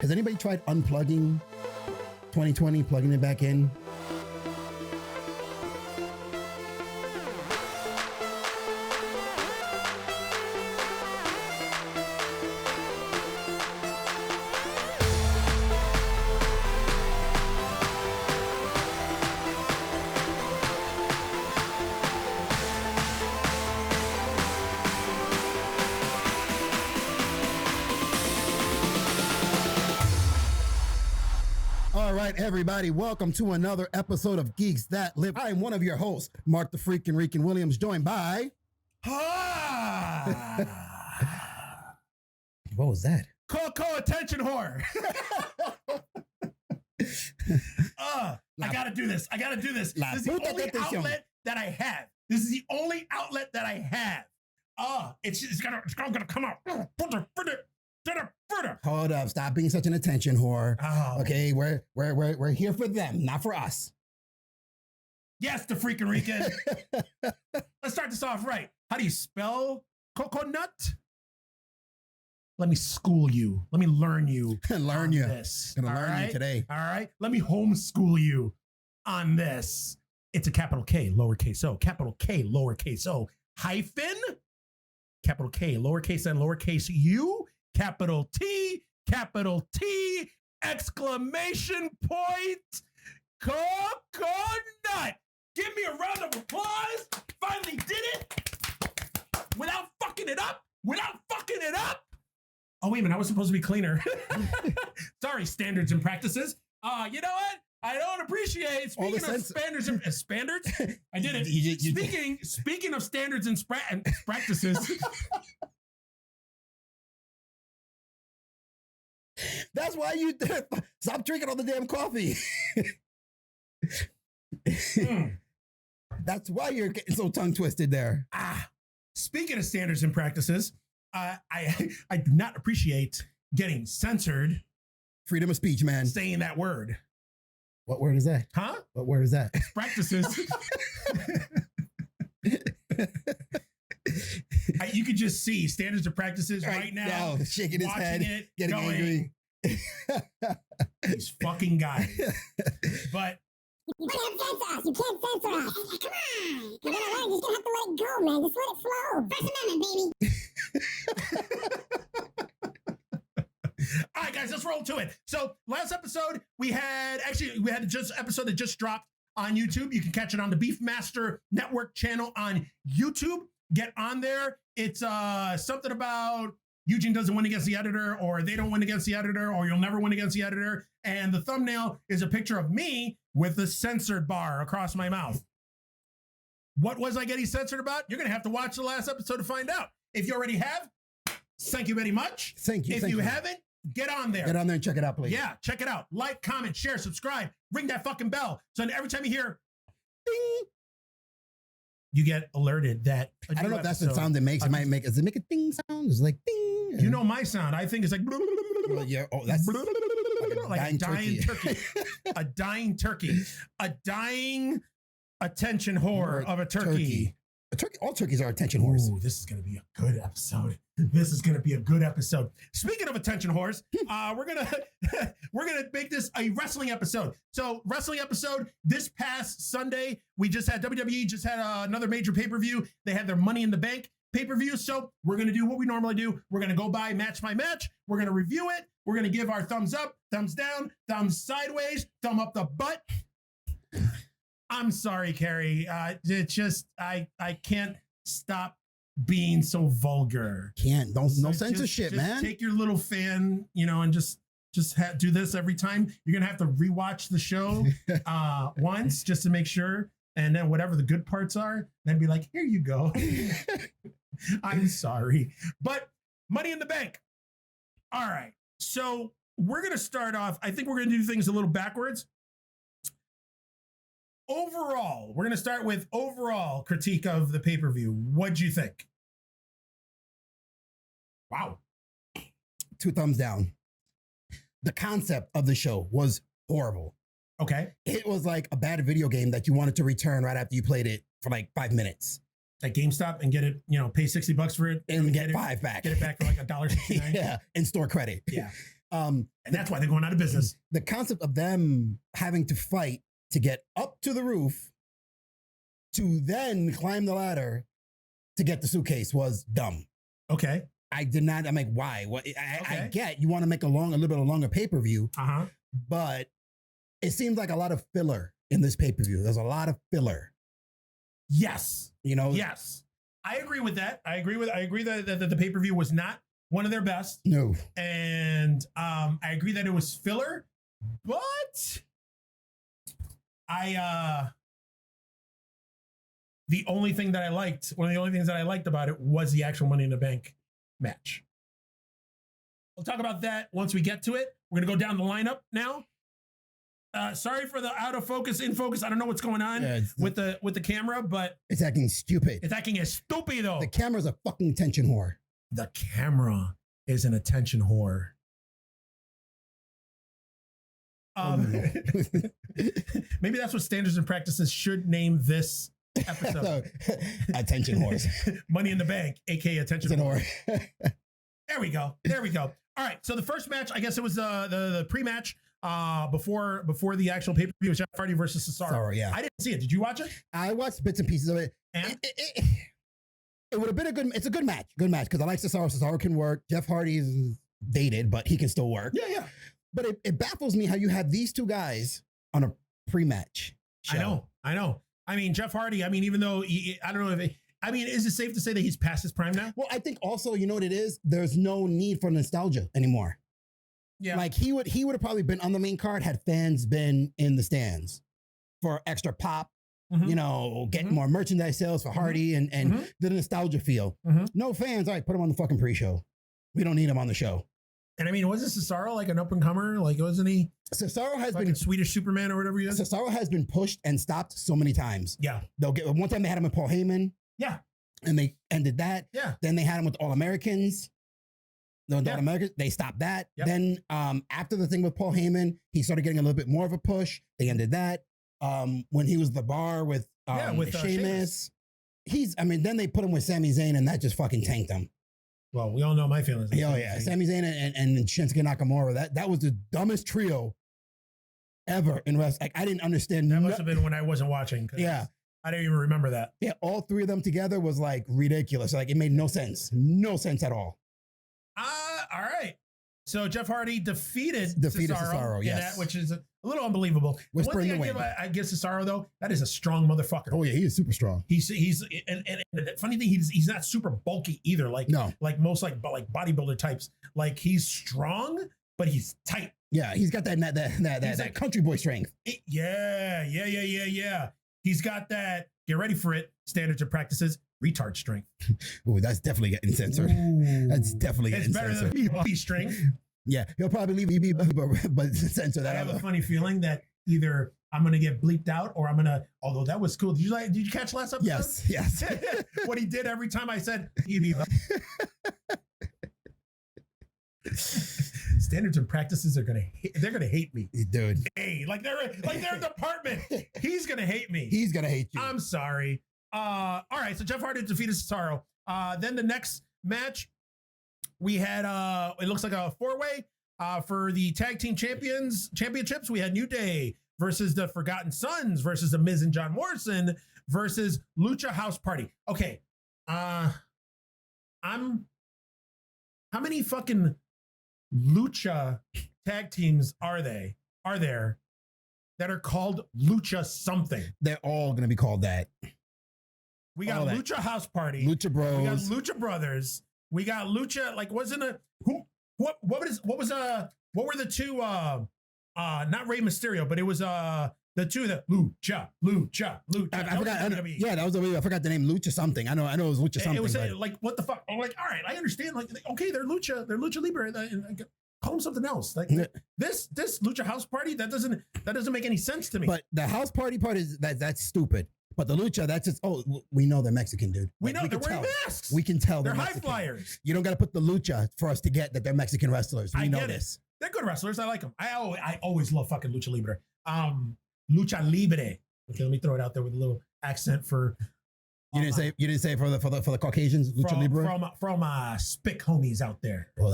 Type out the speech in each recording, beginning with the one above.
Has anybody tried unplugging 2020, plugging it back in? All right, everybody, welcome to another episode of Geeks That Lift. I am one of your hosts, Mark the Freakin' Rican Williams, joined by... What was that? Attention whore. I gotta do this. This is the only outlet that I have. It's gonna come out. Hold up, stop being such an attention whore. Oh. Okay, we're here for them, not for us. Yes, the freaking Rican. Let's start this off right. How do you spell coconut? Let me school you. Let me learn you. Learn you. This. Gonna learn you today. All right. Let me homeschool you on this. It's a capital K, lowercase o, capital K, lowercase o, hyphen, capital K, lowercase n, lowercase u, capital T, exclamation point, coconut. Give me a round of applause. Finally did it without fucking it up. Oh, wait a minute. I was supposed to be cleaner. Sorry, standards and practices. You know what? I don't appreciate, speaking of standards and standards, I did it. Speaking of standards and practices. That's why you stop drinking all the damn coffee. That's why you're getting so tongue twisted there. Speaking of standards and practices, I do not appreciate getting censored. Freedom of speech, man. Saying that word. What word is that? Huh? What word is that? Practices. You could just see standards and practices right now. Shaking his head, getting angry. These fucking guys. But you can't censor us. You can't censor us. Come on. You're gonna learn. You just have to let it go, man. Just let it flow. First Amendment, baby. All right, guys, let's roll to it. So last episode, we had just episode that just dropped on YouTube. You can catch it on the Beefmaster Network channel on YouTube. Get on there. It's something about Eugene doesn't win against the editor, or they don't win against the editor, or you'll never win against the editor. And the thumbnail is a picture of me with the censored bar across my mouth. What was I getting censored about? You're going to have to watch the last episode to find out. If you already have, thank you very much. Thank you. If you haven't, get on there. Get on there and check it out, please. Yeah, check it out. Like, comment, share, subscribe. Ring that fucking bell. So every time you hear ding, you get alerted that I don't know if that's the sound it makes. It might make, does it make a ding sound? It's like ding. You know my sound. I think it's like, well, yeah, that's like a dying turkey. A dying turkey. A dying attention whore of a turkey. A turkey. All turkeys are attention whores. Ooh, this is going to be a good episode. Speaking of attention whores, we're gonna make this a wrestling episode. So wrestling episode this past Sunday, we just had WWE just had another major pay-per-view. They had their Money in the Bank pay-per-view. So we're gonna do what we normally do. We're gonna go by match by match. We're gonna review it. We're gonna give our thumbs up, thumbs down, thumbs sideways, thumb up the butt. I'm sorry, Carrie. It's just I can't stop being so vulgar. No censorship, man. Take your little fan, and just do this every time. You're gonna have to rewatch the show once just to make sure, and then whatever the good parts are, then be like, here you go. I'm sorry, but Money in the Bank. All right, so we're gonna start off. I think we're gonna do things a little backwards. Overall, we're going to start with overall critique of the pay-per-view. What'd you think? Wow. 2 thumbs down. The concept of the show was horrible. Okay. It was like a bad video game that you wanted to return right after you played it for like 5 minutes. At GameStop and get it, pay $60 for it. And get 5 back. Get it back for like $1.69. Yeah, and store credit. Yeah. And that's why they're going out of business. The concept of them having to fight to get up to the roof to then climb the ladder to get the suitcase was dumb. Okay. I did not. I'm like, why? What? I get you want to make a little bit of longer pay-per-view, but it seems like a lot of filler in this pay-per-view. There's a lot of filler. Yes. Yes. I agree with that. I agree that the pay-per-view was not one of their best. No. And I agree that it was filler, but the only thing that I liked, one of the only things that I liked about it was the actual Money in the Bank match. We'll talk about that once we get to it. We're going to go down the lineup now. Sorry for the out of focus, in focus. I don't know what's going on with the camera, but it's acting stupid. It's acting stupido. The camera's a fucking attention whore. The camera is an attention whore. Maybe that's what Standards and Practices should name this episode. Attention whores. Money in the Bank, aka attention whore. There we go. All right. So the first match, I guess it was the pre-match before the actual pay-per-view was Jeff Hardy versus Cesaro. Yeah. I didn't see it. Did you watch it? I watched bits and pieces of it. And? It would have been it's a good match. Good match because I like Cesaro. Cesaro can work. Jeff Hardy is dated, but he can still work. Yeah. But it baffles me how you have these two guys on a pre-match show. I know. I mean, Jeff Hardy, even though I don't know is it safe to say that he's past his prime now? Well, I think also, you know what it is? There's no need for nostalgia anymore. Yeah. Like he would have probably been on the main card had fans been in the stands for extra pop, getting more merchandise sales for Hardy and the nostalgia feel. No fans. All right, put him on the fucking pre-show. We don't need him on the show. And wasn't Cesaro like an up and comer? Like, wasn't he? Cesaro has been Swedish Superman or whatever he is. Cesaro has been pushed and stopped so many times. Yeah. They'll get one time they had him with Paul Heyman. Yeah. And they ended that. Yeah. Then they had him with All Americans. All Americans. They stopped that. Yep. Then after the thing with Paul Heyman, he started getting a little bit more of a push. They ended that. When he was the bar with Sheamus. Then they put him with Sami Zayn and that just fucking tanked him. Well, we all know my feelings. Oh, yeah. Sami Zayn and Shinsuke Nakamura. That was the dumbest trio ever in wrestling. Like, I didn't understand. That must have been when I wasn't watching. Yeah. I didn't even remember that. Yeah, all three of them together was like ridiculous. Like, it made no sense. No sense at all. All right. So Jeff Hardy defeated Cesaro, yes. which is a little unbelievable. Whispering One thing I give Cesaro though, that is a strong motherfucker. Oh yeah, he is super strong. He's and the funny thing, he's not super bulky either. Like most bodybuilder types. Like he's strong, but he's tight. Yeah, he's got that country boy strength. Yeah. He's got that. Get ready for it. Standards and Practices. Retard strength. Ooh, that's definitely getting censored. That's definitely getting censored. It's better than BB strength. Yeah, he'll probably leave BB, but censor that. I have a funny feeling that either I'm gonna get bleeped out or I'm gonna. Although that was cool. Did you catch last episode? Yes. What he did every time I said BB. Standards and Practices they're gonna hate me, dude. Hey, like they're in the apartment. He's gonna hate me. He's gonna hate you. I'm sorry. All right, so Jeff Hardy defeated Cesaro. Then the next match we had it looks like a 4-way for the tag team championships. We had New Day versus the Forgotten Sons versus the Miz and John Morrison versus Lucha House Party. Okay, how many fucking Lucha tag teams are there that are called Lucha something? They're all gonna be called that. We got Lucha House Party, Lucha Bros. We got Lucha Brothers. We got Lucha. Like, what were the two? Not Rey Mysterio, but it was the two that Lucha. I forgot. Yeah, that was the way. I forgot the name. Lucha something. I know. It was Lucha something. It was like what the fuck? I'm like, all right, I understand. Like, okay, they're Lucha Libre. Call them something else. Like this Lucha House Party. That doesn't make any sense to me. But the House Party part is that's stupid. But the Lucha, that's just, we know they're Mexican, dude. We know they're wearing masks. We can tell they're high Mexican. Flyers. You don't got to put the Lucha for us to get that they're Mexican wrestlers. We know this. They're good wrestlers. I like them. I always love fucking Lucha Libre. Lucha Libre. Okay, let me throw it out there with a little accent for. You didn't say for the Caucasians, Lucha Libre? From spick homies out there. Well,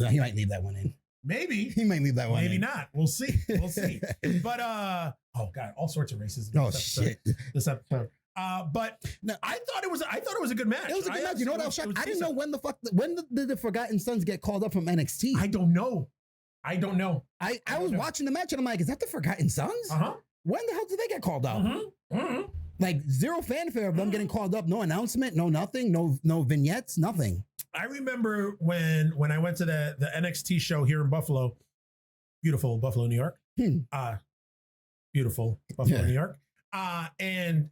he might leave that one in. Maybe. He may leave that one. Maybe in. not. We'll see. We'll see. But oh god, all sorts of racism. Oh shit. This episode. But no, I thought it was a good match. It was a good match. You know what else? I didn't know when did the Forgotten Sons get called up from NXT? I don't know. I was watching the match and I'm like, is that the Forgotten Sons? Uh-huh. When the hell did they get called up? Mm-hmm. Mm-hmm. Like zero fanfare of them getting called up. No announcement. No nothing. No vignettes. Nothing. I remember when I went to the NXT show here in Buffalo, beautiful Buffalo, New York. Beautiful Buffalo, New York. And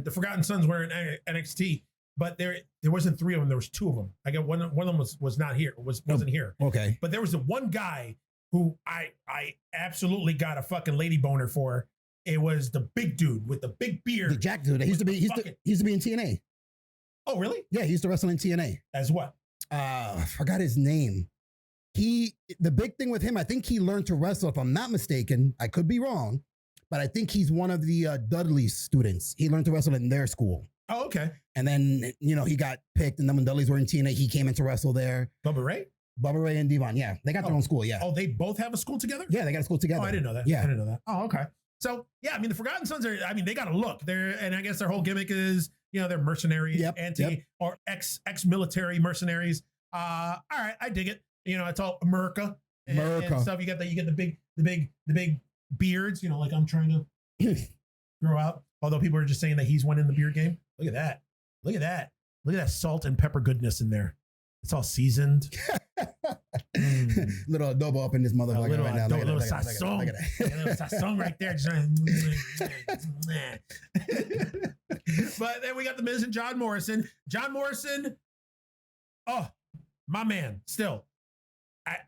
the Forgotten Sons were in NXT, but there wasn't three of them. There was two of them. I got one of them was not here. Wasn't here. Okay. But there was the one guy who I absolutely got a fucking lady boner for. It was the big dude with the big beard. The Jack dude. He used to be in TNA. Oh, really? Yeah, he used to wrestle in TNA. As what? I forgot his name. The big thing with him, I think he learned to wrestle, if I'm not mistaken. I could be wrong, but I think he's one of the Dudley students. He learned to wrestle in their school. Oh, okay. And then, he got picked, and then when Dudleys were in TNA, he came in to wrestle there. Bubba Ray and Devon, yeah. They got their own school, yeah. Oh, they both have a school together? Yeah, they got a school together. Oh, I didn't know that. Yeah. I didn't know that. Oh, okay. So, yeah, I mean, the Forgotten Sons they got a look. And I guess their whole gimmick is, they're mercenaries, or ex-military mercenaries. All right, I dig it. It's all America and stuff. You get the big beards, like I'm trying to grow out. Although people are just saying that he's winning the beard game. Look at that. Look at that salt and pepper goodness in there. It's all seasoned. Little adobo up in this motherfucker right now. Little sazon. Little sazon right there. But then we got The Miz and John Morrison. John Morrison, oh, my man, still.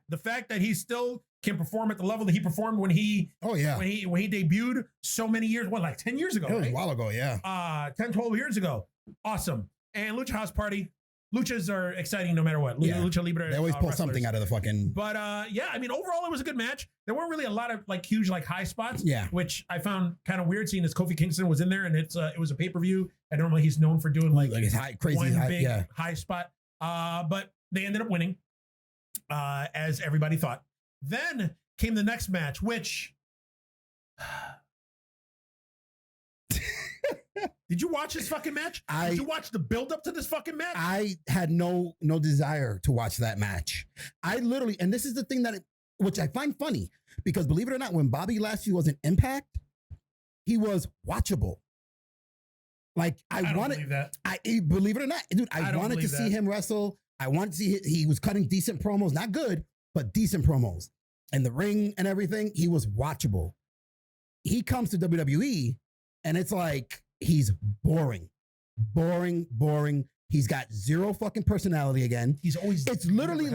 The fact that he still can perform at the level that he performed when he debuted so many years, like 10 years ago. It was a while ago, yeah. 10, 12 years ago. Awesome. And Lucha House Party. Luchas are exciting no matter what. Lucha Libre. They always pull something out of the fucking. But I mean, overall, it was a good match. There weren't really a lot of huge high spots. Yeah. Which I found kind of weird, seeing as Kofi Kingston was in there, and it was a pay-per-view, and normally he's known for doing his high spot. But they ended up winning, as everybody thought. Then came the next match, which. Did you watch this fucking match? Did you watch the build up to this fucking match? I had no desire to watch that match. I literally, and this is the thing which I find funny, because believe it or not, when Bobby Lashley was in Impact, he was watchable. Like I wanted that. Believe it or not, dude, I wanted to see him wrestle. I wanted to see he was cutting decent promos, not good, but decent promos. And the ring and everything, he was watchable. He comes to WWE and it's like, he's boring. He's got zero fucking personality again. He's always. It's literally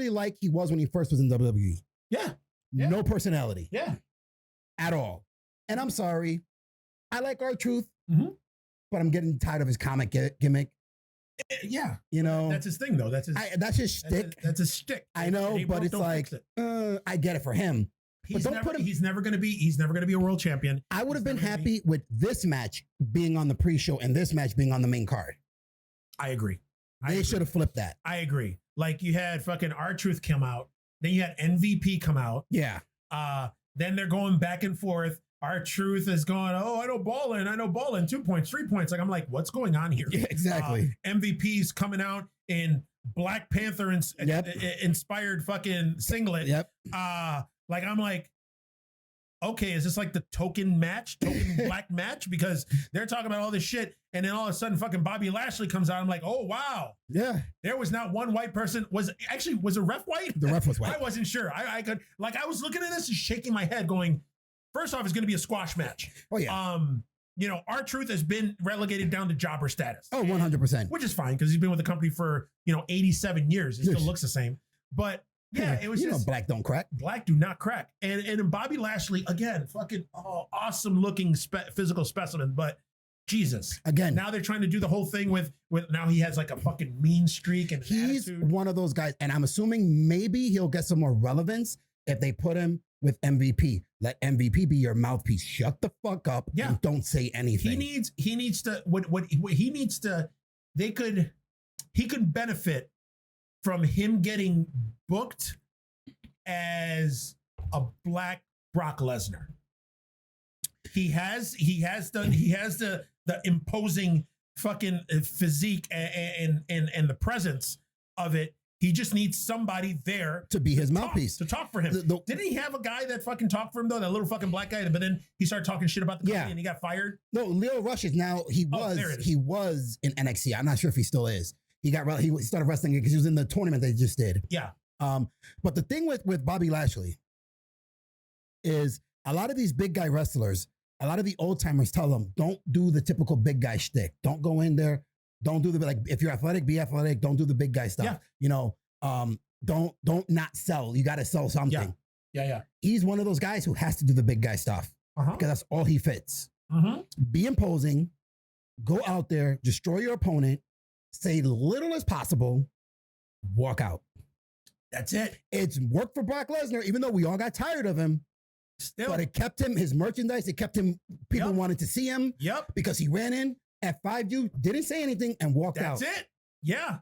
like he was when he first was in WWE. Yeah. No personality. Yeah. At all. And I'm sorry. I like R-Truth, but I'm getting tired of his comic gimmick. Yeah. That's his thing though. That's his shtick. That's his shtick. I know, but it's like, I get it for him. He's never going to be a world champion. I would have been happy with this match being on the pre-show and this match being on the main card. I agree. They should have flipped that. I agree. Like you had fucking R-Truth come out. Then you had MVP come out. Yeah. Then they're going back and forth. R-Truth is going, I know ballin', 2 points, 3 points. Like, I'm like, what's going on here? Yeah, exactly. MVP's coming out in Black Panther inspired fucking singlet. Yep. Like, I'm like, okay, is this like the token black match? Because they're talking about all this shit. And then all of a sudden fucking Bobby Lashley comes out. I'm like, oh, wow. Yeah. There was not one white person. Was a ref white? The ref was white. I wasn't sure. I was looking at this and shaking my head going, first off, it's going to be a squash match. Oh, yeah. R-Truth has been relegated down to jobber status. Oh, 100%. Which is fine because he's been with the company for, 87 years. It still looks the same. But yeah, it was black don't crack. Black do not crack. And Bobby Lashley, again, fucking awesome looking physical specimen. But Jesus. Again. Now they're trying to do the whole thing with now he has like a fucking mean streak and he's attitude. One of those guys. And I'm assuming maybe he'll get some more relevance if they put him with MVP. Let MVP be your mouthpiece. Shut the fuck up and don't say anything. He needs to he could benefit from him getting booked as a black Brock Lesnar. He has the imposing fucking physique and the presence of it. He just needs somebody there to be his mouthpiece, to talk for him. Didn't he have a guy that fucking talked for him though? That little fucking black guy, but then he started talking shit about the company and he got fired. No, Leo Rush is now. He was in NXT. I'm not sure if he still is. He started wrestling because he was in the tournament they just did. Yeah. But the thing with Bobby Lashley is a lot of these big guy wrestlers, a lot of the old timers tell them, don't do the typical big guy shtick. Don't go in there. Don't do if you're athletic, be athletic. Don't do the big guy stuff. Yeah. You know, don't not sell. You got to sell something. Yeah. He's one of those guys who has to do the big guy stuff because that's all he fits. Be imposing, go out there, destroy your opponent, say little as possible, walk out. That's it. It's worked for Brock Lesnar, even though we all got tired of him. Still. But it kept him, his merchandise, it kept him, people wanted to see him. Because he ran in, F5'd, didn't say anything, and walked out. That's it. Yeah.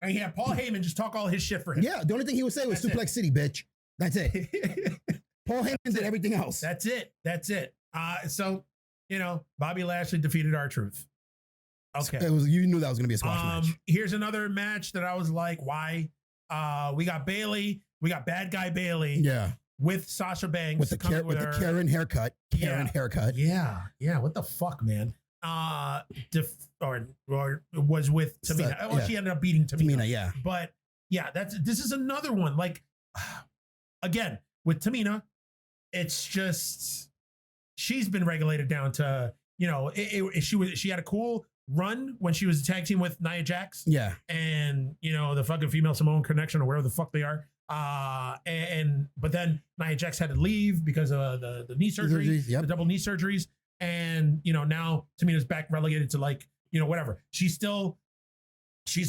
And he had Paul Heyman just talk all his shit for him. Yeah, the only thing he would say was Suplex City, bitch. That's it. Paul Heyman did everything else. That's it. So, you know, Bobby Lashley defeated R-Truth. Okay. You knew that was going to be a squash match. Here's another match that I was like, why? We got Bayley. We got bad guy Bayley. Yeah. With Sasha Banks. With the Karen haircut. Karen haircut. Yeah. What the fuck, man? Or was with Tamina. She ended up beating Tamina. Yeah. But yeah, this is another one. Like, again, with Tamina, it's just she's been regulated down to, you know, she had a cool run when she was a tag team with Nia Jax. Yeah. And, you know, the fucking female Samoan connection or wherever the fuck they are. But then Nia Jax had to leave because of the knee surgery, the double knee surgeries. And, you know, now Tamina's back relegated to like, you know, whatever. She's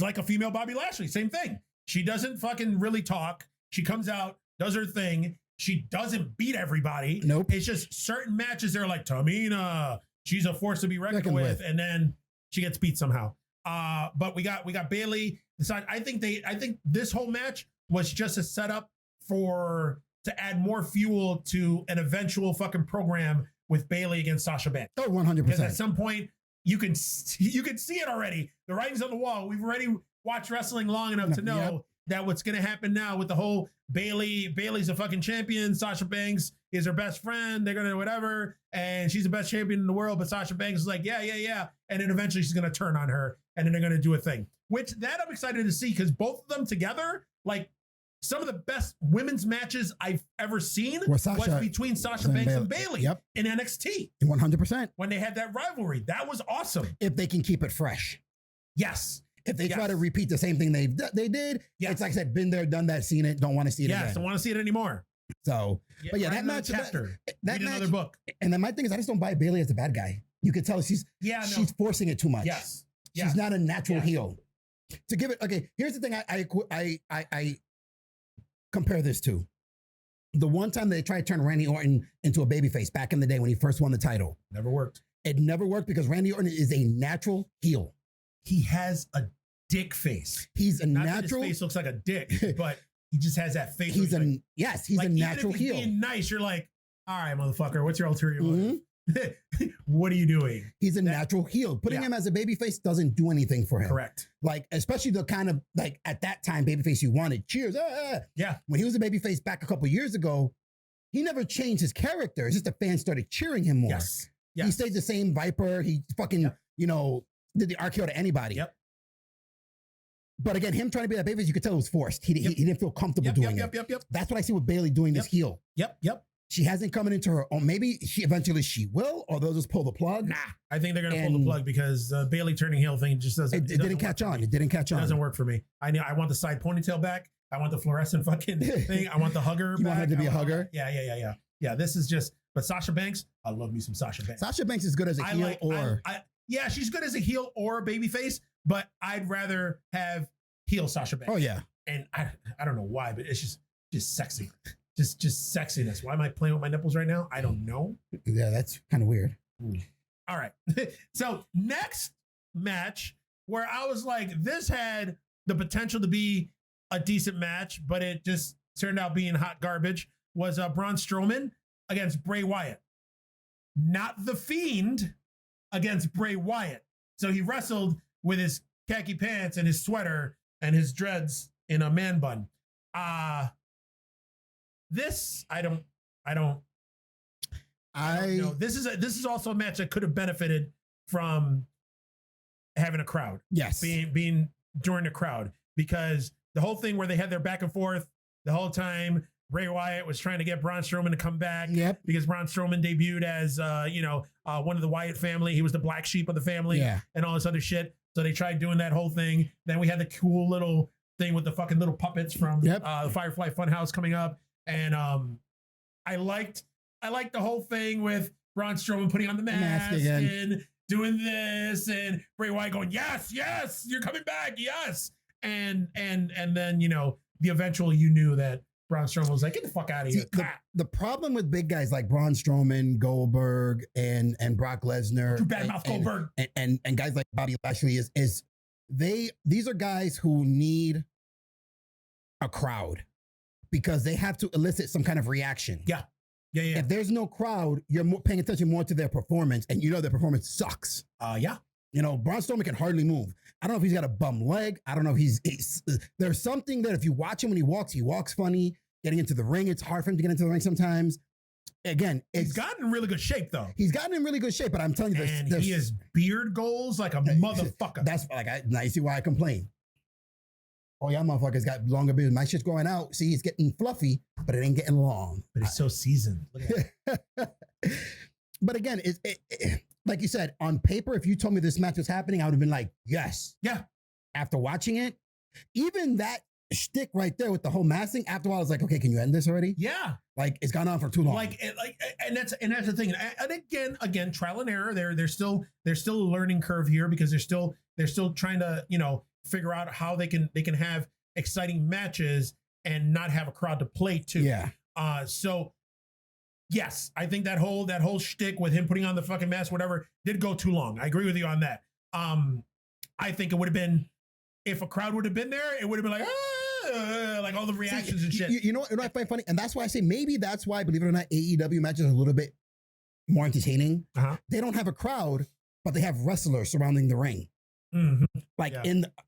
like a female Bobby Lashley. Same thing. She doesn't fucking really talk. She comes out, does her thing. She doesn't beat everybody. Nope. It's just certain matches they're like, Tamina, she's a force to be reckoned with. And then she gets beat somehow. But we got Bayley. I think this whole match was just a setup to add more fuel to an eventual fucking program with Bayley against Sasha Banks. Oh, 100%. Because at some point you can see it already. The writing's on the wall. We've already watched wrestling long enough to know that what's going to happen now with the whole Bayley's a fucking champion. Sasha Banks is her best friend. They're going to whatever. And she's the best champion in the world. But Sasha Banks is like, yeah. And then eventually she's going to turn on her and then they're going to do a thing, which that I'm excited to see because both of them together, like some of the best women's matches I've ever seen was between Sasha Banks and Bayley in NXT. 100%. When they had that rivalry. That was awesome. If they can keep it fresh. Yes. If they try to repeat the same thing they did, it's like I said, been there, done that, seen it, don't want to see it again. Yes, don't want to see it anymore. So, but yeah, that match, chapter. That match, another book. And then my thing is, I just don't buy Bayley as a bad guy. You could tell she's forcing it too much. Yes. She's not a natural heel. To give it, okay, here's the thing I compare this to. The one time they tried to turn Randy Orton into a babyface back in the day when he first won the title. Never worked. It never worked because Randy Orton is a natural heel. He has a dick face. He's a Not natural. That his face looks like a dick, but he just has that face. He's a natural heel. Being nice, you're like, all right, motherfucker, what's your ulterior motive? What are you doing? He's a natural heel. Putting him as a babyface doesn't do anything for him. Correct. Like, especially the kind of, like, at that time, babyface you wanted. Cheers. Yeah. When he was a babyface back a couple years ago, he never changed his character. It's just the fans started cheering him more. Yes. He stayed the same Viper. He fucking, did the RKO to anybody. Yep. But again, him trying to be that babyface, you could tell it was forced. He didn't feel comfortable doing it. Yep. That's what I see with Bayley doing this heel. Yep. She hasn't come into her own. Maybe she will, or they'll just pull the plug. Nah, I think they're gonna pull the plug because Bayley turning heel thing just doesn't. It didn't catch on. It didn't catch on. It doesn't work for me. I want the side ponytail back. I want the fluorescent fucking thing. I want the hugger. You want her to be a hugger? Yeah. This is just. But Sasha Banks, I love me some Sasha Banks. Sasha Banks is good as a heel yeah, she's good as a heel or a babyface, but I'd rather have heel Sasha Banks. Oh yeah. And I don't know why, but it's just sexy. Just sexiness. Why am I playing with my nipples right now? I don't know. Yeah, that's kind of weird. All right. So next match where I was like, this had the potential to be a decent match, but it just turned out being hot garbage, was Braun Strowman against Bray Wyatt. Not The Fiend against Bray Wyatt. So he wrestled with his khaki pants and his sweater and his dreads in a man bun. This, I don't know. This is also a match that could have benefited from having a crowd. Yes. Being during the crowd, because the whole thing where they had their back and forth the whole time, Bray Wyatt was trying to get Braun Strowman to come back. Yep. Because Braun Strowman debuted as, one of the Wyatt family. He was the black sheep of the family. Yeah. And all this other shit. So they tried doing that whole thing. Then we had the cool little thing with the fucking little puppets from the Firefly Funhouse coming up. And I liked the whole thing with Braun Strowman putting on the mask and doing this, and Bray Wyatt going, yes, you're coming back, yes. And then, the eventual, you knew that Braun Strowman was like, get the fuck out of here. The problem with big guys like Braun Strowman, Goldberg, and Brock Lesnar, Drew Badmouth Goldberg, and guys like Bobby Lashley is these are guys who need a crowd because they have to elicit some kind of reaction. Yeah. If there's no crowd, you're paying attention more to their performance, and their performance sucks. Yeah. Braun Strowman can hardly move. I don't know if he's got a bum leg. I don't know if there's something that if you watch him when he walks funny. Getting into the ring, it's hard for him to get into the ring sometimes. Again, he's gotten in really good shape though. He's gotten in really good shape, but I'm telling you, he has beard goals like a motherfucker. That's now you see why I complain. Oh, y'all motherfuckers got longer beards. My shit's going out. See, it's getting fluffy, but it ain't getting long. But it's so seasoned. Look at But again, like you said, on paper, if you told me this match was happening, I would have been like, yes. Yeah. After watching it, even that shtick right there with the whole masking, after a while, I was like, okay, can you end this already? Yeah. Like, it's gone on for too long. And that's the thing. And again, trial and error. There's still a learning curve here because they're still trying to, figure out how they can have exciting matches and not have a crowd to play to. Yeah. So yes, I think that whole shtick with him putting on the fucking mask, whatever, did go too long. I agree with you on that. I think it would have been, if a crowd would have been there, it would have been like, like all the reactions and shit. You know what I find funny? And that's why I say maybe that's why, believe it or not, AEW matches are a little bit more entertaining. Uh-huh. They don't have a crowd, but they have wrestlers surrounding the ring. Mm-hmm. Like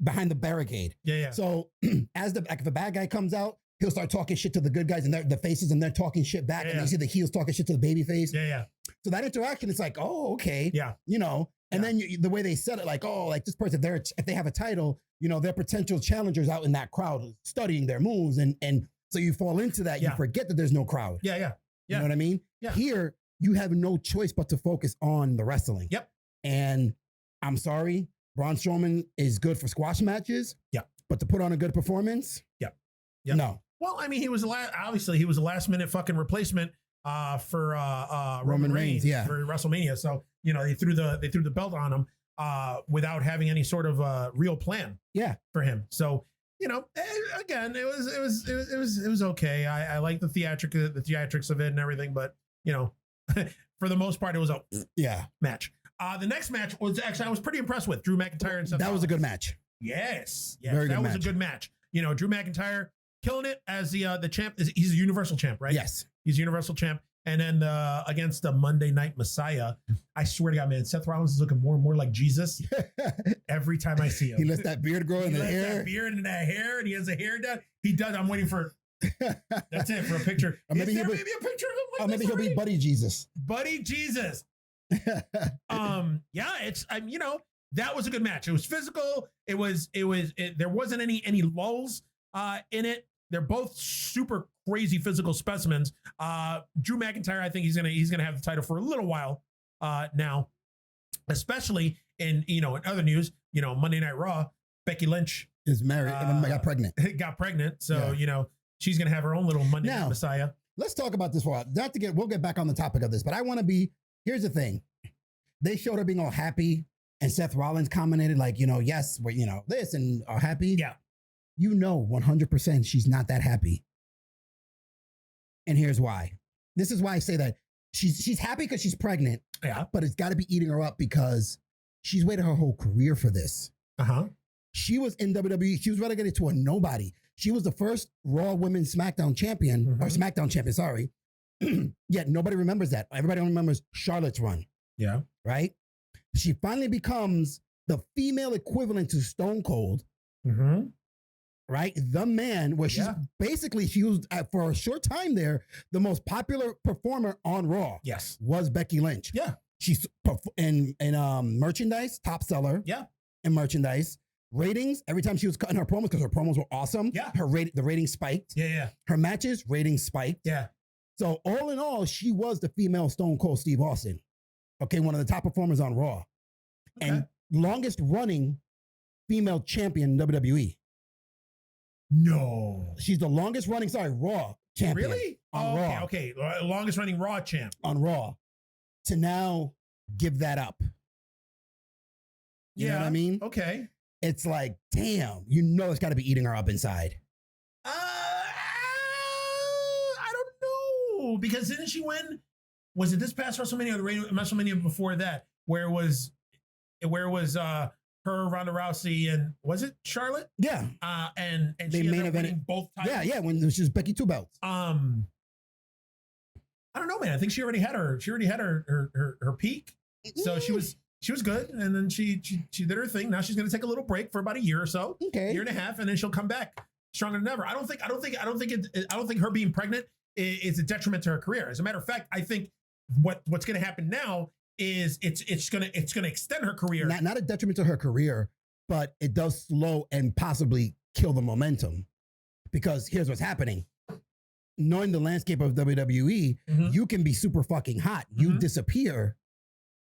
behind the barricade. Yeah. So if a bad guy comes out, he'll start talking shit to the good guys and the faces, and they're talking shit back. And you see the heels talking shit to the baby face. Yeah. So that interaction, it's like, oh, okay. Yeah. And then the way they said it, like, oh, like this person, if they have a title, they're potential challengers out in that crowd studying their moves. And so you fall into that. You forget that there's no crowd. Yeah. You know what I mean? Yeah. Here, you have no choice but to focus on the wrestling. Yep. And I'm sorry, Braun Strowman is good for squash matches. Yeah. But to put on a good performance? Yeah. No. Well, I mean, he was a last minute fucking replacement for Roman Reigns for WrestleMania. So, they threw the belt on him without having any sort of real plan for him. So, again, it was okay. I like the theatrics of it and everything, but for the most part, it was a match. The next match was actually, I was pretty impressed with Drew McIntyre and Seth Rollins. That was a good match. Yes. Very good that was a good match. Drew McIntyre killing it as the champ. He's a Universal champ, right? Yes. He's a Universal champ. And then against the Monday Night Messiah, I swear to God, man, Seth Rollins is looking more and more like Jesus every time I see him. He lets that beard grow in the hair. That beard and that hair, and he has a hair down. He does. I'm waiting for. That's it, for a picture. Or maybe maybe a picture of him. Or maybe he'll be Buddy Jesus. Buddy Jesus. It's that was a good match. It was physical. There wasn't any lulls in it. They're both super crazy physical specimens. Drew McIntyre, I think he's gonna have the title for a little while now, especially in other news. Monday Night Raw, Becky Lynch is married and got pregnant. Got pregnant, so she's gonna have her own little Monday Night Messiah. Let's talk about this for a while. We'll get back on the topic of this, but I want to be. Here's the thing: they showed her being all happy, and Seth Rollins commented like, yes, we're this and are happy. Yeah. 100% she's not that happy. And here's why. This is why I say that she's happy because she's pregnant. Yeah. But it's got to be eating her up because she's waited her whole career for this. Uh-huh. She was in WWE. She was relegated to a nobody. She was the first Raw Women's SmackDown champion, or SmackDown champion, sorry. Yet nobody remembers that. Everybody remembers Charlotte's run. Yeah. Right? She finally becomes the female equivalent to Stone Cold. Right? The man, where she's basically, she was, for a short time there, the most popular performer on Raw. Yes. Was Becky Lynch. Yeah. She's in merchandise, top seller. Yeah. In merchandise. Ratings, every time she was cutting her promos, because her promos were awesome. Yeah. The ratings spiked. Yeah, yeah. Her matches, ratings spiked. Yeah. So all in all, she was the female Stone Cold Steve Austin. Okay, one of the top performers on Raw. Okay. And longest running female champion in WWE. No. She's the longest running, Raw champion. Really? On Raw. Okay. Longest running Raw champ. On Raw. To now give that up. You know what I mean? Okay. It's like, damn, you know it's got to be eating her up inside. I don't know. Because didn't she win? Was it this past WrestleMania or the WrestleMania before that? Where it was her, Ronda Rousey, and was it Charlotte? Yeah. And they she main ended up winning event. both titles. Yeah, when she was Becky 2 belts. I don't know, man. I think she already had her peak. So she was good, and then she did her thing. Now she's going to take a little break for about a year or so, year and a half, and then she'll come back stronger than ever. I don't think her being pregnant is a detriment to her career. As a matter of fact, I think what's going to happen now is it's going to extend her career. Not a detriment to her career, but it does slow and possibly kill the momentum. Because here's what's happening. Knowing the landscape of WWE, you can be super fucking hot. You disappear.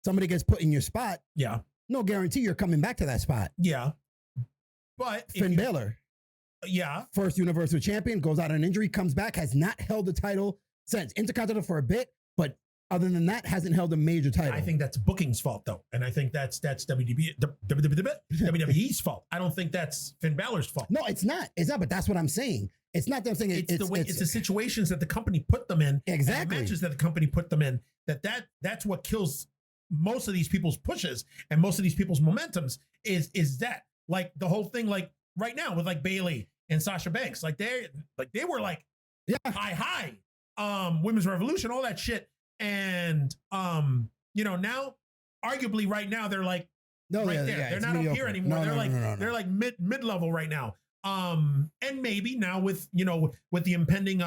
Somebody gets put in your spot. Yeah. No guarantee you're coming back to that spot. Yeah. But Finn Balor. Yeah. First Universal Champion, goes out on an injury, comes back, has not held the title since. Intercontinental for a bit, but other than that, hasn't held a major title. I think that's booking's fault, though. And I think that's WWE's fault. I don't think that's Finn Balor's fault. No, it's not. It's not, but that's what I'm saying. It's not that I'm saying it's the situations that the company put them in. Exactly. And the matches that the company put them in. That's what kills most of these people's pushes and most of these people's momentums is that, like, the whole thing, like right now with like Bayley and Sasha Banks, they were high, Women's Revolution, all that shit. And now arguably right now they're like there. They're not up here anymore. They're like mid-level right now. And maybe now with the impending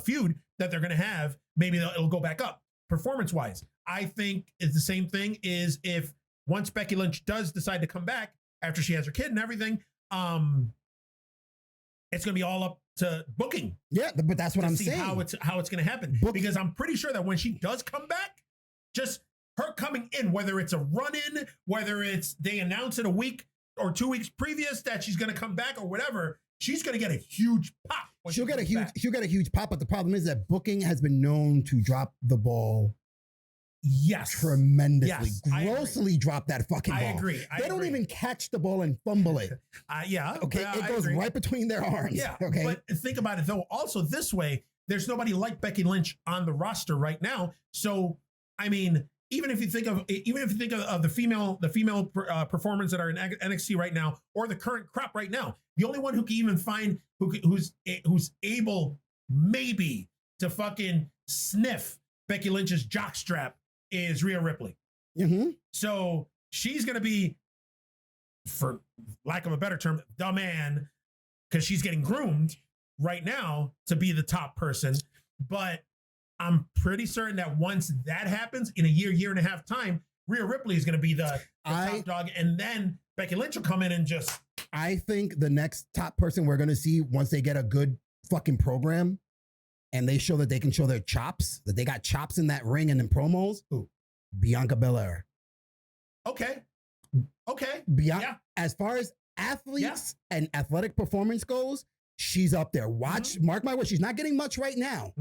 feud that they're gonna have, maybe it'll go back up performance-wise. I think it's the same thing is if once Becky Lynch does decide to come back after she has her kid and everything, it's gonna be all up to booking. Yeah, but that's what I'm saying. How it's gonna happen. Because I'm pretty sure that when she does come back, just her coming in, whether it's a run-in, whether it's they announce it a week or 2 weeks previous that she's gonna come back or whatever, she's gonna get a huge pop. She'll get a huge pop, but the problem is that booking has been known to drop the ball. Yes. Tremendously. Grossly drop that fucking ball. I agree. They don't even catch the ball and fumble it. Yeah. Okay. It goes right between their arms. Yeah. Okay. But think about it though. Also this way, there's nobody like Becky Lynch on the roster right now. So, I mean, even if you think of the female performers that are in NXT right now, or the current crop right now, the only one who can even find who's able maybe to fucking sniff Becky Lynch's jockstrap is Rhea Ripley. So she's going to be, for lack of a better term, the man, because she's getting groomed right now to be the top person. But I'm pretty certain that once that happens in a year and a half time, Rhea Ripley is going to be the top dog. And then Becky Lynch will come in and just... I think the next top person we're going to see once they get a good fucking program and they show that they can show their chops, that they got chops in that ring and in promos. Ooh, Bianca Belair. Okay. Bianca, as far as athletes and athletic performance goes, she's up there. Watch, mark my words, she's not getting much right now.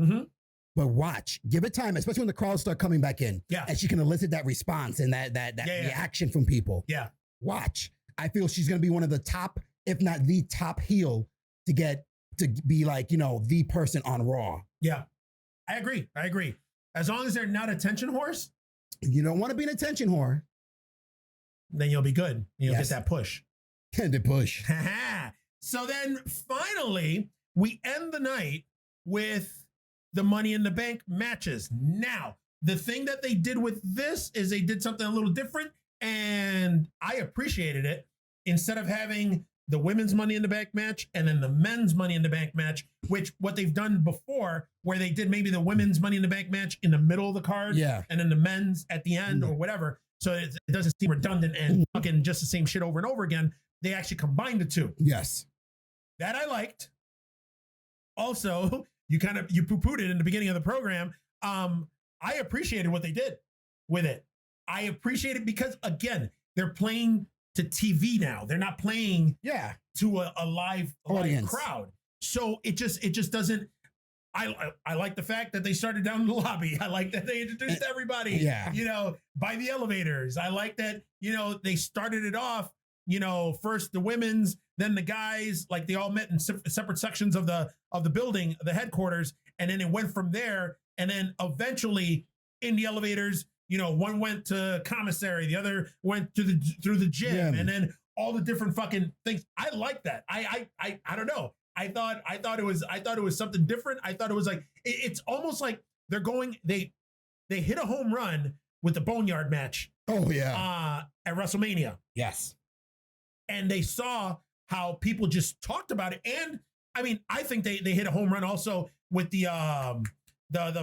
But watch, give it time, especially when the crowds start coming back in. Yeah. And she can elicit that response and that reaction from people. Yeah. Watch. I feel she's going to be one of the top, if not the top heel to be like, the person on Raw. Yeah. I agree. As long as they're not attention whores. You don't want to be an attention whore. Then you'll be good. You'll get that push. The push. So then finally, we end the night with the Money in the Bank matches. Now, the thing that they did with this is they did something a little different, and I appreciated it. Instead of having the women's Money in the Bank match and then the men's Money in the Bank match, which what they've done before, where they did maybe the women's Money in the Bank match in the middle of the card, Yeah. and then the men's at the end or whatever. So it doesn't seem redundant and fucking just the same shit over and over again. They actually combined the two. Yes. That I liked. Also, you poo-pooed it in the beginning of the program. I appreciated what they did with it. I appreciate it because, again, they're playing to TV now. They're not playing to a live crowd. So it just doesn't. I like the fact that they started down in the lobby. I like that they introduced everybody, by the elevators. I like that, they started it off, first the women's, then the guys, like they all met in separate sections of the building, the headquarters. And then it went from there. And then eventually in the elevators, one went to commissary, the other went through the gym, and then all the different fucking things. I like that. I don't know. I thought it was something different. I thought it was like, it's almost like they hit a home run with the Boneyard match. Oh yeah. At WrestleMania. Yes. And they saw how people just talked about it. And I mean, I think they hit a home run also with the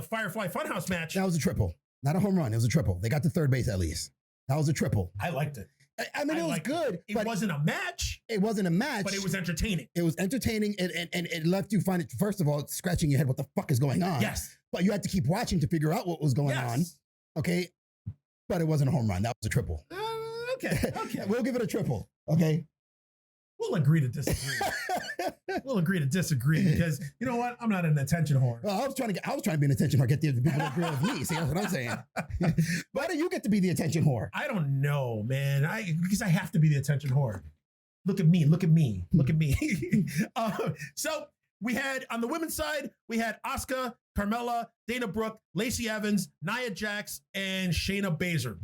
Firefly Funhouse match. That was a triple, not a home run. It was a triple. They got to third base at least. That was a triple. I liked it. I mean, it was good. It wasn't a match. It wasn't a match. But it was entertaining. It was entertaining, and it left you find it, first of all, scratching your head, what the fuck is going on? Yes. But you had to keep watching to figure out what was going on. Okay. But it wasn't a home run. That was a triple. Okay. We'll give it a triple. Okay. We'll agree to disagree. We'll agree to disagree because you know what? I'm not an attention whore. Well, I was trying to be an attention whore, get the people to agree with me. See, that's what I'm saying. Why do you get to be the attention whore? I don't know, man. Because I have to be the attention whore. Look at me. Look at me. Look at me. So we had on the women's side, we had Asuka, Carmella, Dana Brooke, Lacey Evans, Nia Jax, and Shayna Baszler.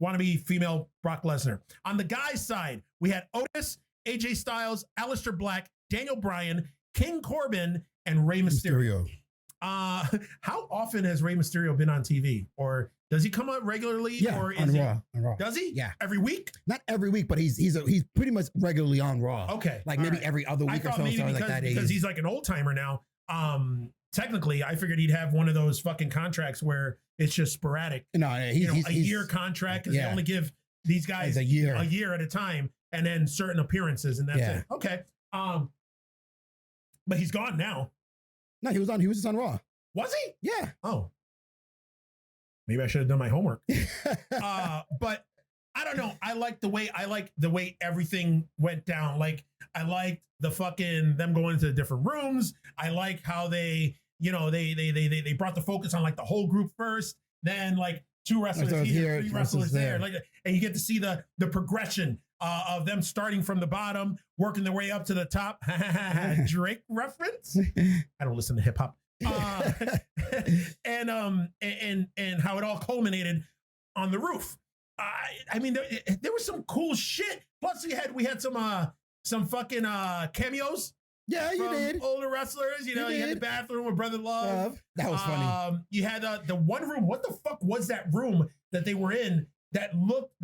Wannabe female Brock Lesnar. On the guys' side, we had Otis, AJ Styles, Aleister Black, Daniel Bryan, King Corbin, and Rey Mysterio. How often has Rey Mysterio been on TV? Or does he come out regularly? Yeah, or on Raw. Does he? Yeah. Every week? Not every week, but he's pretty much regularly on Raw. Okay. Like maybe every other week or so. Maybe because he's like an old timer now. Technically, I figured he'd have one of those fucking contracts where it's just sporadic. No, he's a year contract because they only give these guys a year at a time, and then certain appearances, and that's it. Okay. But he's gone now. No, he was just on Raw. Was he? Yeah. Oh. Maybe I should have done my homework. But I don't know. I like the way everything went down. Like I liked the fucking them going into the different rooms. I like how they brought the focus on like the whole group first, then like two wrestlers here, three wrestlers there. Like, and you get to see the progression of them starting from the bottom, working their way up to the top. Drake reference. I don't listen to hip hop. And how it all culminated on the roof. I mean, there was some cool shit. Plus, we had some fucking cameos. Yeah, you did. Older wrestlers, you had the bathroom with Brother Love. That was funny. You had the one room. What the fuck was that room that they were in that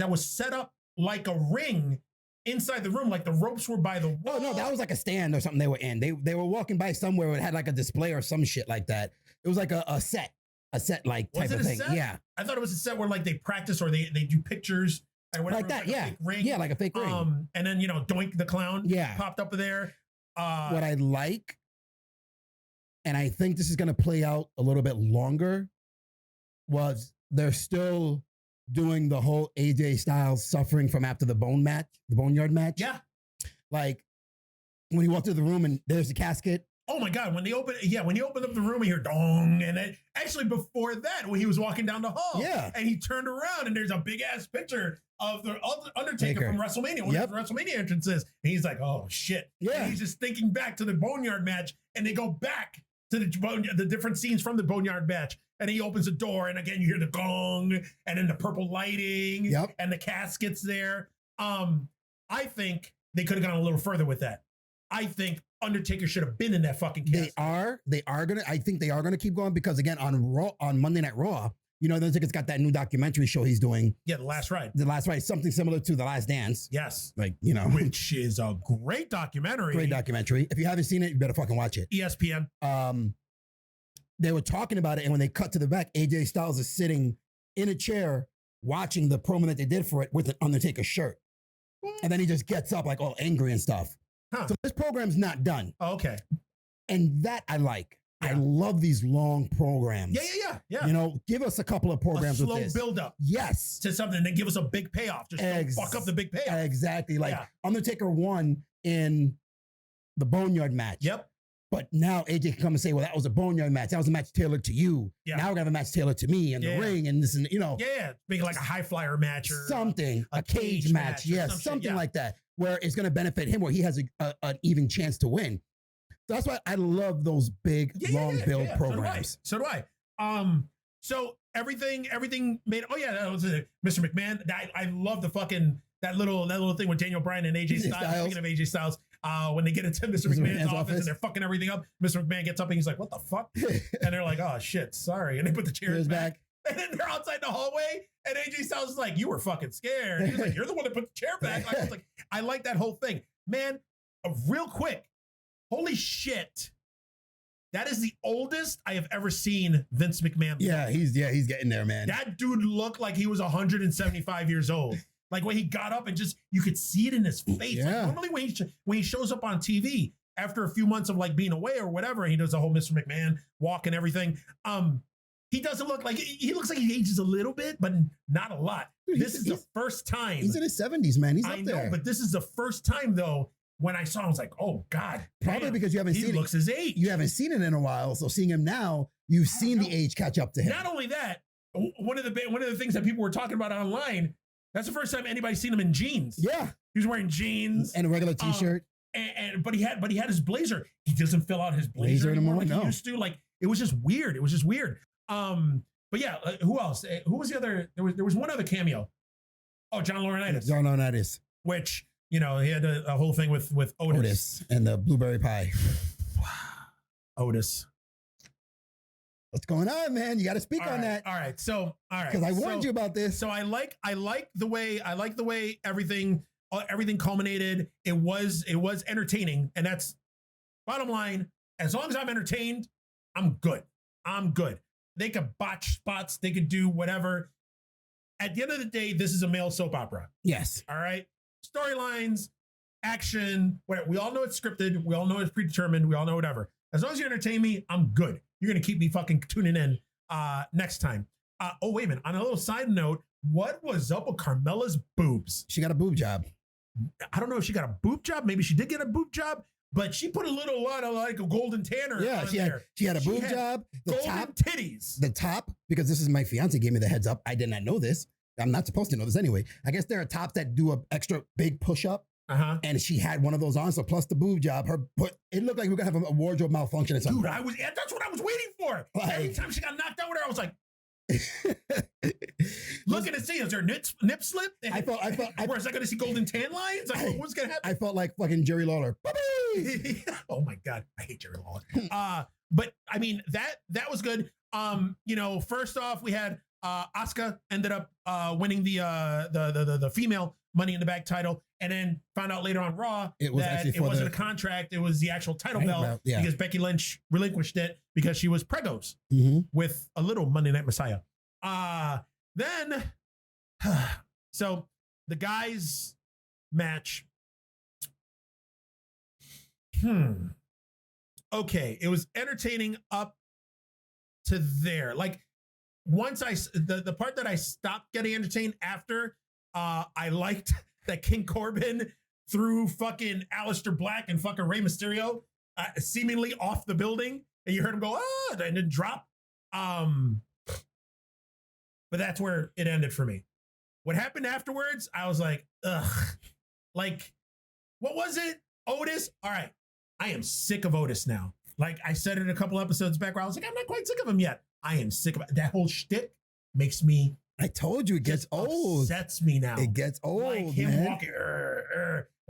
was set up like a ring inside the room, like the ropes were by the wall? Oh no, that was like a stand or something they were in. They were walking by somewhere where it had like a display or some shit like that. It was like a set like type of thing. Set? Yeah, I thought it was a set where like they practice or they do pictures or whatever. Like that, like yeah. A fake ring. Yeah, like a fake ring. And then Doink the Clown popped up there. What I like, and I think this is going to play out a little bit longer, was they're still doing the whole AJ Styles suffering from after the Boneyard match. Yeah. Like when you walk through the room and there's the casket. Oh my God, when you open up the room and you hear dong, and then actually before that, when he was walking down the hall, and he turned around and there's a big ass picture of the Undertaker from WrestleMania, one of the WrestleMania entrances, and he's like, oh shit, and he's just thinking back to the Boneyard match, and they go back to the different scenes from the Boneyard match, and he opens the door, and again you hear the gong, and then the purple lighting, and the caskets there. I think they could have gone a little further with that. I think Undertaker should have been in that fucking cast. I think they are gonna keep going because again, on Monday Night Raw, you know, Undertaker's got that new documentary show he's doing. Yeah, The Last Ride. The Last Ride, something similar to The Last Dance. Yes. Like, you know. Which is a great documentary. Great documentary. If you haven't seen it, you better fucking watch it. ESPN. They were talking about it, and when they cut to the back, AJ Styles is sitting in a chair watching the promo that they did for it with an Undertaker shirt. And then he just gets up like all angry and stuff. Huh. So this program's not done. Oh, okay. And that I like. Yeah. I love these long programs. Yeah. You know, give us a couple of programs a slow with this. build up. Yes. To something and then give us a big payoff. Just don't fuck up the big payoff. Exactly. Like Undertaker won in the Boneyard match. Yep. But now AJ can come and say, well, that was a Boneyard match. That was a match tailored to you. Yeah. Now we're going to have a match tailored to me and the ring and this, and you know. Yeah. Make it like a high flyer match or something. A cage match. Yeah. Something like that. Where it's going to benefit him, where he has an even chance to win. So that's why I love those big, long build programs. So do I. So everything made. Oh yeah, that was it. Mr. McMahon. I love the fucking that little thing with Daniel Bryan and AJ Styles. Speaking of AJ Styles, when they get into Mr. McMahon's office and they're fucking everything up, Mr. McMahon gets up and he's like, "What the fuck?" And they're like, "Oh shit, sorry." And they put the chairs back. And then they're outside the hallway, and AJ Styles is like, "You were fucking scared." And he was like, "You're the one that put the chair back." Like, I was like, I like that whole thing, man. Real quick, holy shit. That is the oldest I have ever seen Vince McMahon. Yeah, he's getting there, man. That dude looked like he was 175 years old. Like when he got up and just, you could see it in his face. Yeah. Like normally when he shows up on TV after a few months of like being away or whatever, and he does the whole Mr. McMahon walk and everything. He doesn't look like, he looks like he ages a little bit, but not a lot. Dude, this is the first time. He's in his 70s, man. He's up there. I know, but this is the first time though, when I saw him, I was like, oh God. Probably because you haven't seen it. He looks his age. You haven't seen it in a while. So seeing him now, you've seen the age catch up to him. Not only that, one of the things that people were talking about online, that's the first time anybody's seen him in jeans. Yeah. He was wearing jeans. And a regular t-shirt. But he had his blazer. He doesn't fill out his blazer anymore like he used to. Like it was just weird. But yeah, who else? Who was the other? There was one other cameo. Oh, John Laurinaitis. John Laurinaitis. Which, you know, he had a whole thing with Otis. And the blueberry pie. Otis. What's going on, man? You got to speak on that. All right. So, because I warned you about this. So I like the way everything culminated. It was entertaining, and that's bottom line. As long as I'm entertained, I'm good. They could botch spots. They could do whatever. At the end of the day, this is a male soap opera. Yes. All right. Storylines, action, whatever. We all know it's scripted. We all know it's predetermined. We all know whatever. As long as you entertain me, I'm good. You're going to keep me fucking tuning in next time. Oh, wait a minute. On a little side note, what was up with Carmella's boobs? She got a boob job. I don't know if she got a boob job. Maybe she did get a boob job. But she put a lot of like a golden tanner. Yeah, she had a boob job. The golden top titties. The top, because this is my fiance gave me the heads up. I did not know this. I'm not supposed to know this anyway. I guess there are tops that do an extra big push up. And she had one of those on. So plus the boob job, it looked like we were gonna have a wardrobe malfunction or something. Dude, that's what I was waiting for. Like, every time she got knocked out with her, I was like, looking to see, is there a nip slip? I thought, where's I going to see golden tan lines? Like, what's going to happen? I felt like fucking Jerry Lawler. Oh my God. I hate Jerry Lawler. But I mean, that was good. You know, first off, we had Asuka ended up winning the female Money in the Bank title, and then found out later on Raw that it wasn't a contract; it was the actual title belt because Becky Lynch relinquished it because she was pregos with a little Monday Night Messiah. Then, so the guys match. Okay, it was entertaining up to there. Like once the part that I stopped getting entertained after. I liked that King Corbin threw fucking Aleister Black and fucking Rey Mysterio seemingly off the building, and you heard him go, and then drop. But that's where it ended for me. What happened afterwards, I was like, ugh. Like, what was it? Otis? All right, I am sick of Otis now. Like I said it a couple episodes back where I was like, I'm not quite sick of him yet. I am sick of it. That whole shtick makes me. I told you it gets old. Upsets me now. It gets old. Like him man. walking,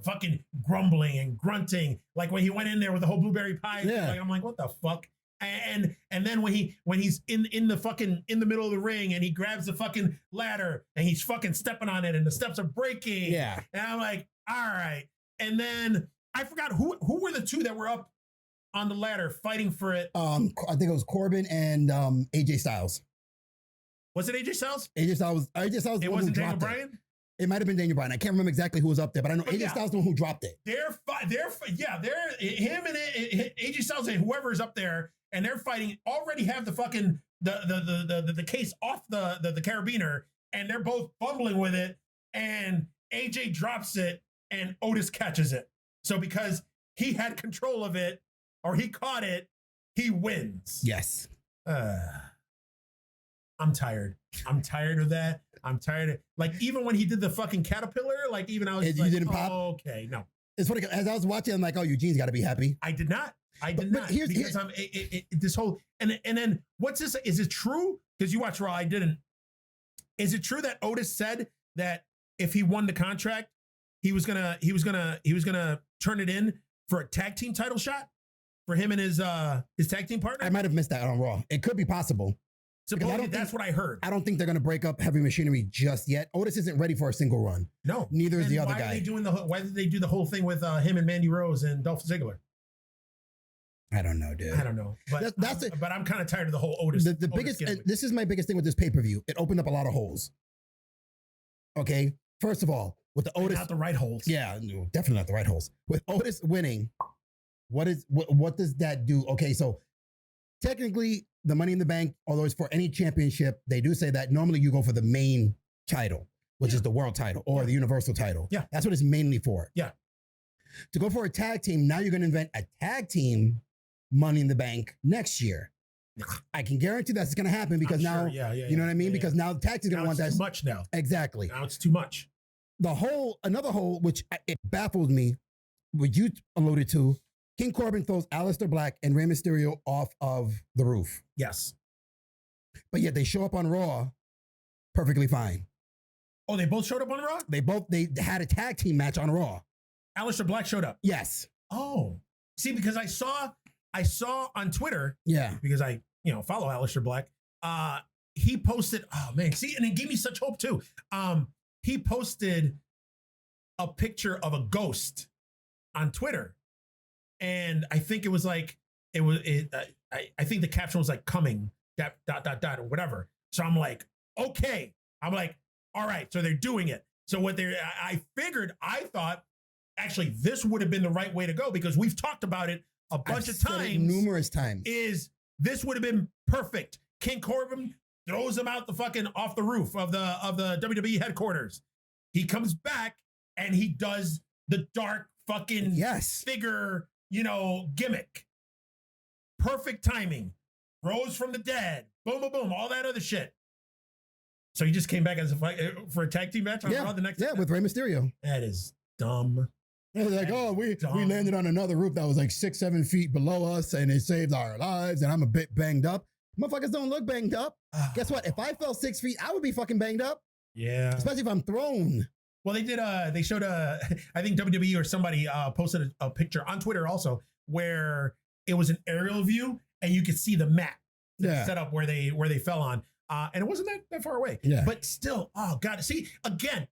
fucking grumbling and grunting, like when he went in there with the whole blueberry pie. Yeah. Like, I'm like, what the fuck? And then when he's in the middle of the ring and he grabs the fucking ladder and he's fucking stepping on it and the steps are breaking. Yeah. And I'm like, all right. And then I forgot who were the two that were up on the ladder fighting for it. I think it was Corbin and AJ Styles. Was it AJ Styles? AJ Styles. It wasn't Daniel Bryan? It might have been Daniel Bryan. I can't remember exactly who was up there, but I know AJ Styles the one who dropped it. They're him and AJ Styles and whoever is up there, and they're fighting. Already have the fucking the case off the carabiner, and they're both fumbling with it. And AJ drops it, and Otis catches it. So because he had control of it, or he caught it, he wins. Yes. I'm tired. I'm tired of that. I'm tired of, like, even when he did the fucking caterpillar, like, even I was You like, didn't pop? Okay, no. It's funny, as I was watching, I'm like, oh, Eugene's got to be happy. I did not. But Because I'm this whole, and then what's this? Is it true? Because you watch Raw, I didn't. Is it true that Otis said that if he won the contract, he was gonna turn it in for a tag team title shot for him and his tag team partner? I might have missed that on Raw. It could be possible. Supposedly, that's what I heard. I don't think they're going to break up Heavy Machinery just yet. Otis isn't ready for a single run. No. Neither is the other why guy. Why did they do the whole thing with him and Mandy Rose and Dolph Ziggler? I don't know, dude. I don't know. But That's it. But I'm kind of tired of the whole Otis. The biggest, and this is my biggest thing with this pay-per-view. It opened up a lot of holes. Okay. First of all, with the Otis. Not the right holes. Yeah, no, definitely not the right holes. With Otis winning, what does that do? Okay, so technically, the Money in the Bank, although it's for any championship, they do say that normally you go for the main title, which is the world title or the universal title. Yeah. That's what it's mainly for. Yeah. To go for a tag team, now you're going to invent a tag team Money in the Bank next year. I can guarantee that's going to happen because you know what I mean? Because now the tag team's going to want that. Too much now. Exactly. Now it's too much. Another hole, which it baffles me, what you alluded to, King Corbin throws Aleister Black and Rey Mysterio off of the roof. Yes. But yet they show up on Raw perfectly fine. Oh, they both showed up on Raw? They had a tag team match on Raw. Aleister Black showed up? Yes. Oh. See, because I saw on Twitter, because I follow Aleister Black, he posted, oh man, see, and it gave me such hope too. He posted a picture of a ghost on Twitter. And I think it was like, I think the caption was like coming, ... or whatever. So I'm like, okay. I'm like, all right. So they're doing it. So I thought, actually, this would have been the right way to go because we've talked about it a bunch of times. Numerous times. This would have been perfect. King Corbin throws him out off the roof of the WWE headquarters. He comes back and he does the dark fucking figure, gimmick. Perfect timing. Rose from the dead. Boom, boom, boom. All that other shit. So he just came back for a tag team match on Raw the next day? Yeah, with Rey Mysterio. That is dumb. It was like, we landed on another roof that was like 6-7 feet below us and it saved our lives and I'm a bit banged up. Motherfuckers don't look banged up. Guess what? If I fell 6 feet, I would be fucking banged up. Yeah. Especially if I'm thrown. Well, they showed I think WWE or somebody posted a picture on Twitter also where it was an aerial view and you could see the mat set up where they fell on. And it wasn't that far away. Yeah. But still, oh God. See, again,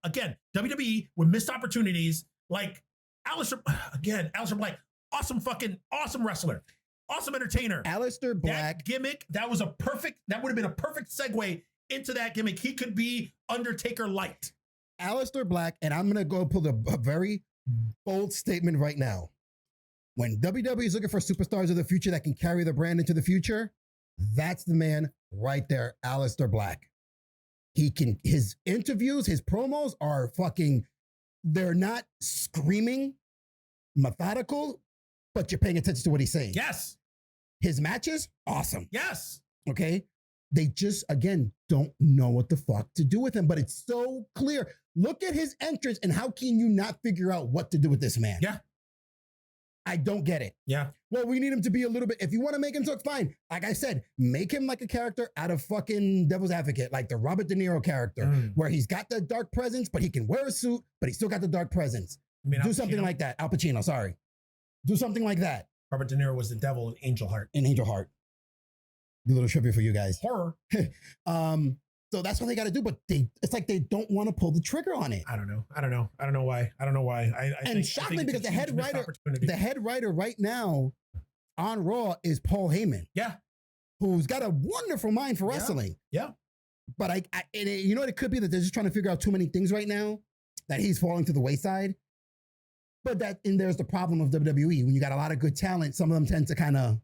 WWE with missed opportunities like Aleister Black, awesome wrestler, awesome entertainer. Aleister Black. That gimmick, that would have been a perfect segue into that gimmick. He could be Undertaker light. Aleister Black, and I'm going to go pull a very bold statement right now. When WWE is looking for superstars of the future that can carry the brand into the future, that's the man right there, Aleister Black. His interviews, his promos are they're not screaming, methodical, but you're paying attention to what he's saying. Yes. His matches, awesome. Yes. Okay. They just, again, don't know what the fuck to do with him, but it's so clear. Look at his entrance and how can you not figure out what to do with this man? Yeah. I don't get it. Yeah. Well, we need him to be a little bit, if you want to make him talk, fine. Like I said, make him like a character out of fucking Devil's Advocate, like the Robert De Niro character, where he's got the dark presence, but he can wear a suit, but he's still got the dark presence. Do something like that. Al Pacino, sorry. Do something like that. Robert De Niro was the devil in Angel Heart. In Angel Heart. Do a little trivia for you guys. Horror. So that's what they got to do, but it's like they don't want to pull the trigger on it. I don't know why. I think shockingly, because the head writer right now on Raw is Paul Heyman. Yeah. Who's got a wonderful mind for wrestling. Yeah. But you know what it could be, that they're just trying to figure out too many things right now, that he's falling to the wayside. But there's the problem of WWE. When you got a lot of good talent, some of them tend to kind of.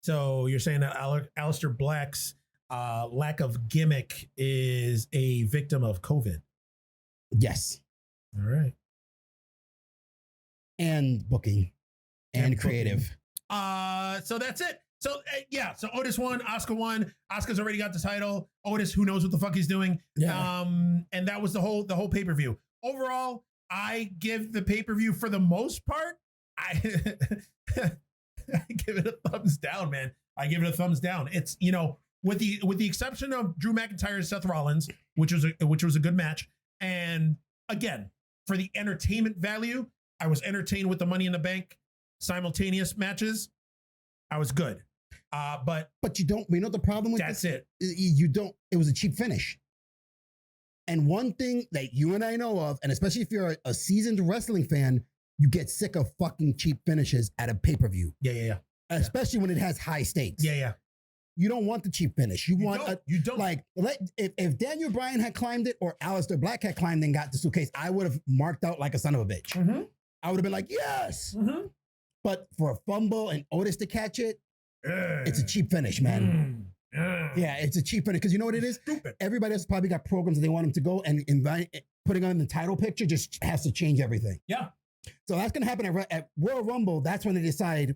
So you're saying that Aleister Black's lack of gimmick is a victim of COVID? Yes. All right. And booking and creative. So that's it. So so Otis won, Asuka won. Asuka's already got the title. Otis, who knows what the fuck he's doing? Yeah. And that was the whole pay-per-view. Overall, I give the pay-per-view, for the most part, I give it a thumbs down, man. I give it a thumbs down. It's, with the exception of Drew McIntyre and Seth Rollins, which was a good match. And again, for the entertainment value, I was entertained with the Money in the Bank simultaneous matches. I was good. But you don't, we know the problem with that's this? it. You don't, it was a cheap finish. And one thing that you and I know of, and especially if you're a seasoned wrestling fan, you get sick of fucking cheap finishes at a pay-per-view. Yeah. Especially when it has high stakes. Yeah. You don't want the cheap finish. You don't. Like, if Daniel Bryan had climbed it or Aleister Black had climbed and got the suitcase, I would have marked out like a son of a bitch. Mm-hmm. I would have been like, yes. Mm-hmm. But for a fumble and Otis to catch it, it's a cheap finish, man. Yeah, it's a cheap finish, because you know what it is? Stupid. Everybody else probably got programs that they want him to go, and putting on the title picture just has to change everything. Yeah. So that's going to happen at Royal Rumble. That's when they decide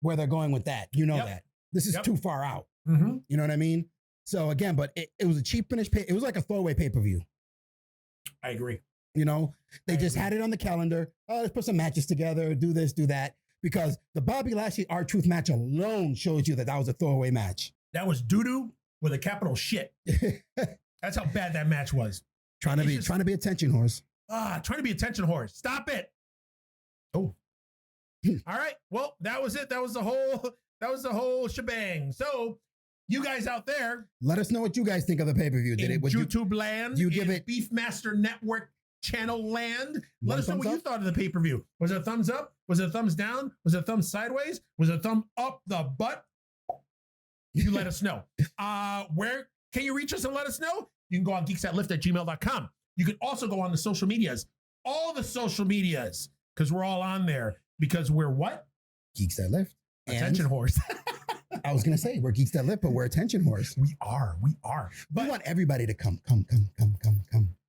where they're going with that. You know that. This is too far out. Mm-hmm. You know what I mean? So again, but it was a cheap finish. It was like a throwaway pay-per-view. I agree. They just had it on the calendar. Oh, let's put some matches together, do this, do that. Because the Bobby Lashley R-Truth match alone shows you that was a throwaway match. That was doo-doo with a capital shit. That's how bad that match was. Trying to be attention horse. Trying to be attention horse. Stop it. Oh. All right. Well, that was it. That was the whole shebang. So, you guys out there, let us know what you guys think of the pay-per-view. Did it? YouTube land? You give it Beefmaster Network channel land? Let us know what you thought of the pay-per-view. Was it a thumbs up? Was it a thumbs down? Was it a thumb sideways? Was it a thumb up the butt? You let us know. Where can you reach us and let us know? You can go on geeksthatlift@gmail.com. You can also go on the social medias, all the social medias, because we're all on there. Because we're what? Geeks That Lift. Attention horse. I was going to say, we're Geeks That Lift, but we're attention horse. We are. But we want everybody to come.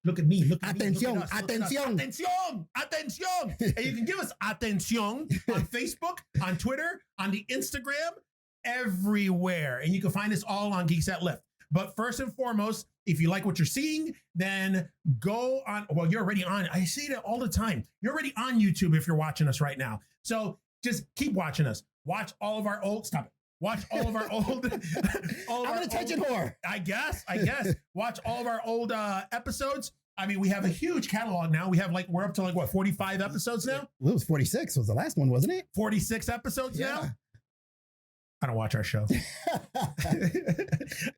Look at me. Look at Atención, me. Look at us, atención. Atención. And you can give us atención on Facebook, on Twitter, on the Instagram, everywhere. And you can find us all on Geeks That Lift. But first and foremost, if you like what you're seeing, then go on. Well, you're already on. I say that all the time. You're already on YouTube if you're watching us right now. So just keep watching us. Watch all of our old. Stop it. Watch all of our old. I'm an attention whore. I guess. Watch all of our old episodes. I mean, we have a huge catalog now. We're up to 45 episodes now? Well, it was 46 was the last one, wasn't it? 46 episodes now? I don't watch our show.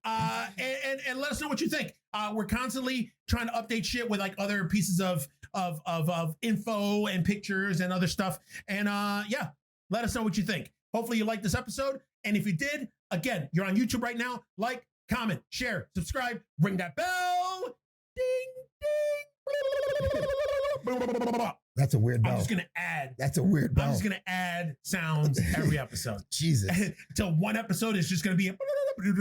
And let us know what you think. We're constantly trying to update shit with other pieces of info and pictures and other stuff. And let us know what you think. Hopefully you liked this episode. And if you did, again, you're on YouTube right now. Like, comment, share, subscribe, ring that bell. Ding, ding. That's a weird bell. I'm just going to add. That's a weird bell. I'm just going to add sounds every episode. Jesus. Until one episode is just going to be. We're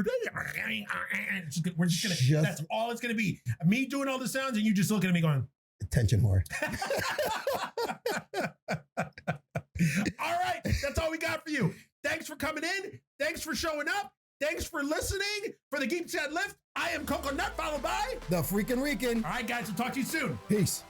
just going to. That's all it's going to be. Me doing all the sounds and you just looking at me going. Attention whore. All right. That's all we got for you. Thanks for coming in. Thanks for showing up. Thanks for listening. For the Geeks That Lift, I am Coconut, followed by the Freakin' Rican. All right, guys. We'll talk to you soon. Peace.